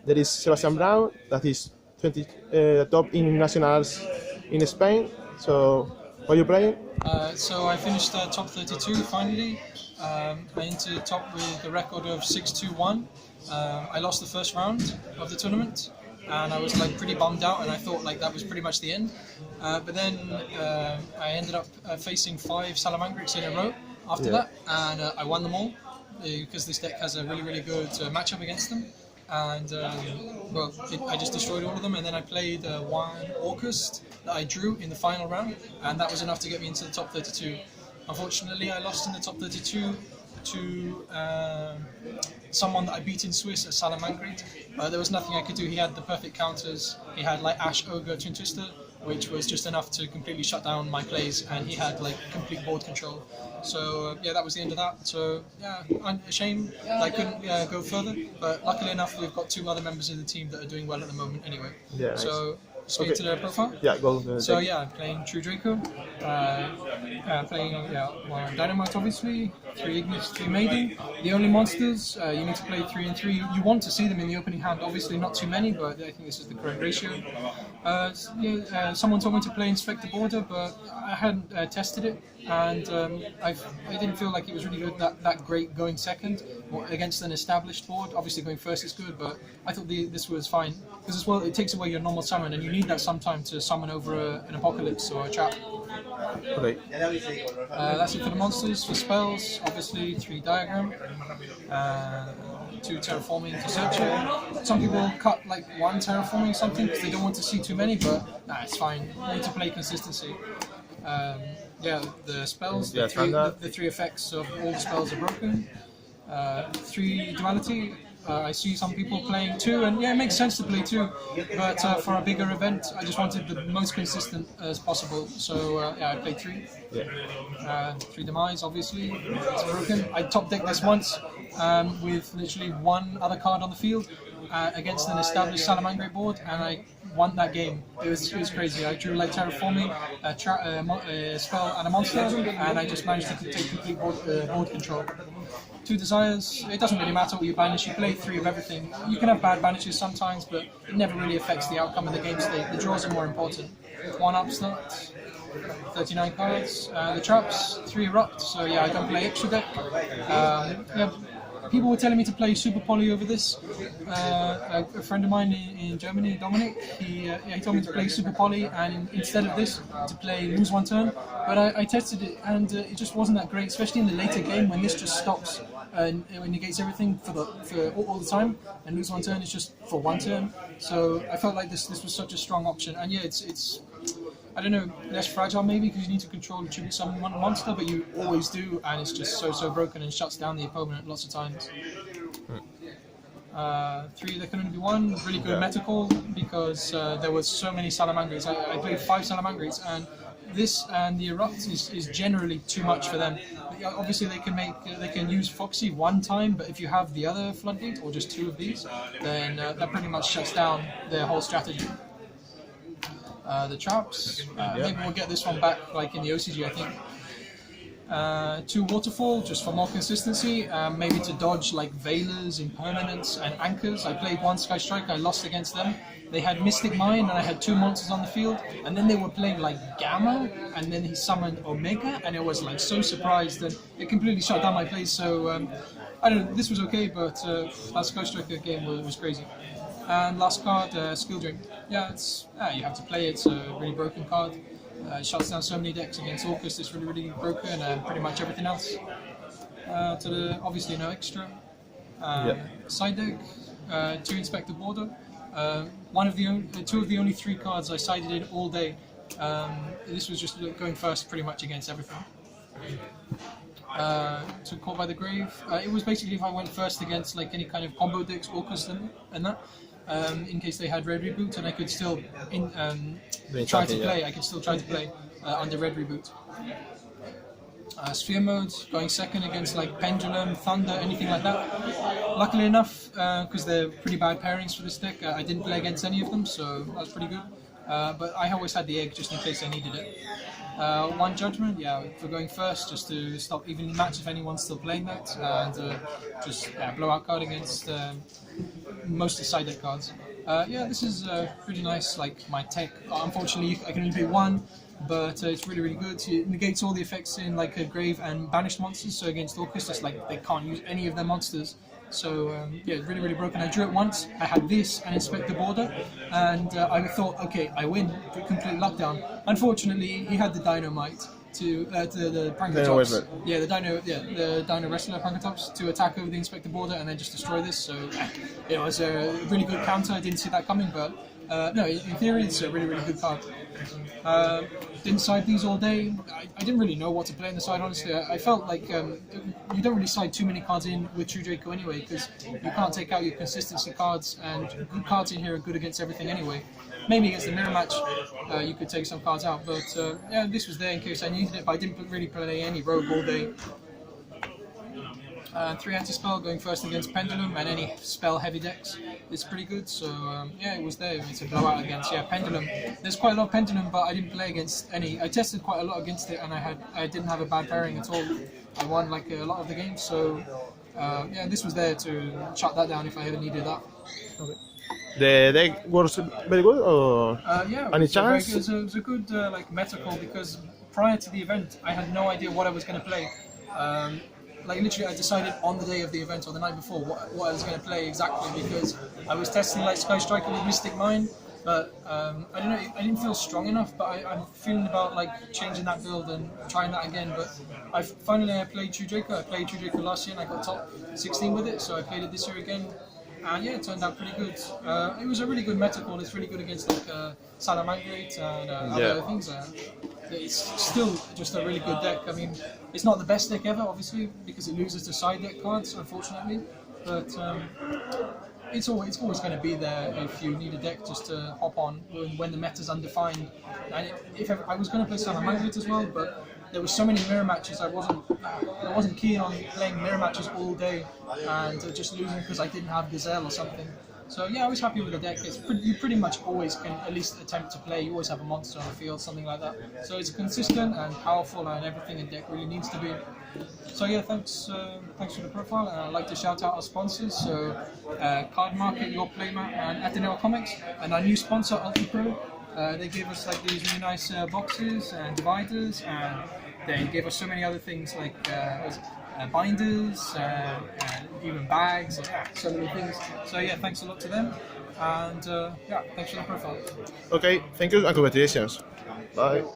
there is Sebastian that is 20 top in Nationals in Spain. So, what are you playing? So I finished top 32 finally. I entered top with a record of 6-2-1. I lost the first round of the tournament, and I was like pretty bummed out, and I thought like that was pretty much the end. But then I ended up facing 5 Salamangreats in a row after that, and I won them all because this deck has a really good matchup against them. And I just destroyed all of them, and then I played one Orcust that I drew in the final round, and that was enough to get me into the top 32. Unfortunately, I lost in the top 32 to someone that I beat in Swiss, a Salamangreat. There was nothing I could do. He had the perfect counters. He had like Ash, Ogre, Twin Twister, which was just enough to completely shut down my plays, and he had like complete board control. So yeah, that was the end of that. So yeah, a shame that I couldn't go further, but luckily enough, we've got 2 other members of the team that are doing well at the moment anyway. Yeah, so let's get into the profile. Yeah, go. So yeah, I'm playing True Draco, playing Dynamite obviously, 3 Ignis, 3 Maiden. The only monsters, you need to play 3 and 3. You want to see them in the opening hand, obviously not too many, but I think this is the correct ratio. Someone told me to play Inspector Border, but I hadn't tested it, and I didn't feel like it was really good, that great going second against an established board. Obviously going first is good, but I thought this was fine, because as well it takes away your normal summon, and you need that sometime to summon over an Apocalypse or a trap. Okay. That's it for the monsters. For spells, obviously 3 Diagram, 2 Terraforming to search it. Some people cut like 1 Terraforming or something because they don't want to see too many, but nah, it's fine. You need to play consistency. The spells, the 3 effects of all the spells are broken. 3 Duality. I see some people playing 2, and yeah, it makes sense to play 2, but for a bigger event, I just wanted the most consistent as possible, so I played 3. 3 Demise, obviously, it's broken. I top decked this once with literally 1 other card on the field against an established Salamangreat board, and I won that game. It was crazy. I drew like Terraforming, a spell and a monster, and I just managed to take complete board control. 2 Desires, it doesn't really matter what you banish, you play 3 of everything. You can have bad banishes sometimes, but it never really affects the outcome of the game state. The draws are more important. 1 Upstart, 39 cards. The traps, 3 Erupt, so yeah, I don't play extra deck. People were telling me to play Super Poly over this. A friend of mine in Germany, Dominic, he told me to play Super Poly and instead of this to play Lose One Turn. But I tested it and it just wasn't that great, especially in the later game when this just stops and it negates everything for all the time, and Lose One Turn is just for 1 turn. So I felt like this was such a strong option, and yeah, it's I don't know, less fragile maybe because you need to control and tribute summon one monster, but you always do, and it's just so broken and shuts down the opponent lots of times. 3 there can only be 1, really good meta call because there was so many Salamangreats. I played 5 Salamangreats, and this and the Erupt is generally too much for them. Obviously they can use Foxy 1 time, but if you have the other Floodgate or just 2 of these, then that pretty much shuts down their whole strategy. The traps, maybe we'll get this one back like in the OCG, I think. 2 Waterfall, just for more consistency, maybe to dodge like Veilers, Impermanence, and Anchors. I played 1 Sky Strike, I lost against them. They had Mystic Mine, and I had 2 monsters on the field, and then they were playing like Gamma, and then he summoned Omega, and it was like so surprised, and it completely shut down my plays, so I don't know, this was okay, but that Sky Striker game was crazy. And last card, Skill Drink. Yeah, you have to play it. It's a really broken card. It shuts down so many decks against Orcust. It's really broken, and pretty much everything else. Obviously no extra. Side deck, 2 Inspector Border. 2 of the only 3 cards I sided in all day. This was just going first pretty much against everything. To Caught by the Grave. It was basically if I went first against like any kind of combo decks, Orcust and that. In case they had Red Reboot, and I could still try to play. I could still try to play under Red Reboot. Sphere mode, going second against like Pendulum, Thunder, anything like that. Luckily enough, because they're pretty bad pairings for this deck, I didn't play against any of them, so that was pretty good. But I always had the egg just in case I needed it. One judgment, yeah, for going first, just to stop even match if anyone's still playing that, and just blowout card against most of the side deck cards. Yeah, this is pretty nice, like my tech. Unfortunately, I can only play one, but it's really good. It negates all the effects in like grave and banished monsters, so against Orcus, it's like they can't use any of their monsters. So yeah, really broken. I drew it once. I had this and inspect the border, and I thought, okay, I win, complete lockdown. Unfortunately, he had the dynamite to the Prankatops. Yeah, the Dino Wrestler Prankatops to attack over the inspector border and then just destroy this. So it was a really good counter. I didn't see that coming, but no, in theory, it's a really good card. Didn't side these all day. I didn't really know what to play on the side, honestly. I felt like you don't really side too many cards in with True Draco anyway, because you can't take out your consistency cards, and good cards in here are good against everything anyway. Maybe against the mirror match, you could take some cards out, but yeah, this was there in case I needed it, but I didn't really play any rogue all day. 3 anti-spell going first against Pendulum and any spell heavy decks. It's pretty good, so yeah, it was there. It's a blowout against Pendulum. There's quite a lot of Pendulum, but I didn't play against any. I tested quite a lot against it, and I didn't have a bad pairing at all. I won like a lot of the games, so yeah, this was there to shut that down if I ever needed that. Okay. The deck was very good, or yeah, any chance? It was a good like meta call, because prior to the event, I had no idea what I was going to play. Like literally, I decided on the day of the event or the night before what I was going to play exactly, because I was testing like Sky Striker with Mystic Mine, but I don't know, I didn't feel strong enough. But I'm feeling about like changing that build and trying that again. But I played True Draco. I played True Draco last year and I got top 16 with it, so I played it this year again. And yeah, it turned out pretty good. It was a really good meta call. It's really good against like Salamangreat and other things. It's still just a really good deck. I mean, it's not the best deck ever, obviously, because it loses to side deck cards, unfortunately. But it's always going to be there if you need a deck just to hop on when the meta's undefined. And I was going to play Salamangreat as well, but there were so many mirror matches. I wasn't keen on playing mirror matches all day and just losing because I didn't have Gazelle or something. So yeah, I was happy with the deck. You pretty much always can at least attempt to play. You always have a monster on the field, something like that. So it's consistent and powerful, and everything a deck really needs to be. So yeah, thanks for the profile. And I'd like to shout out our sponsors. So Card Market, Your Playmat, and Ateneo Comics, and our new sponsor, Ultra Pro. They gave us like these really nice boxes and dividers, and they gave us so many other things like binders and even bags, and so many things. So yeah, thanks a lot to them, and yeah, thanks for the profile. Okay, thank you and congratulations. Bye.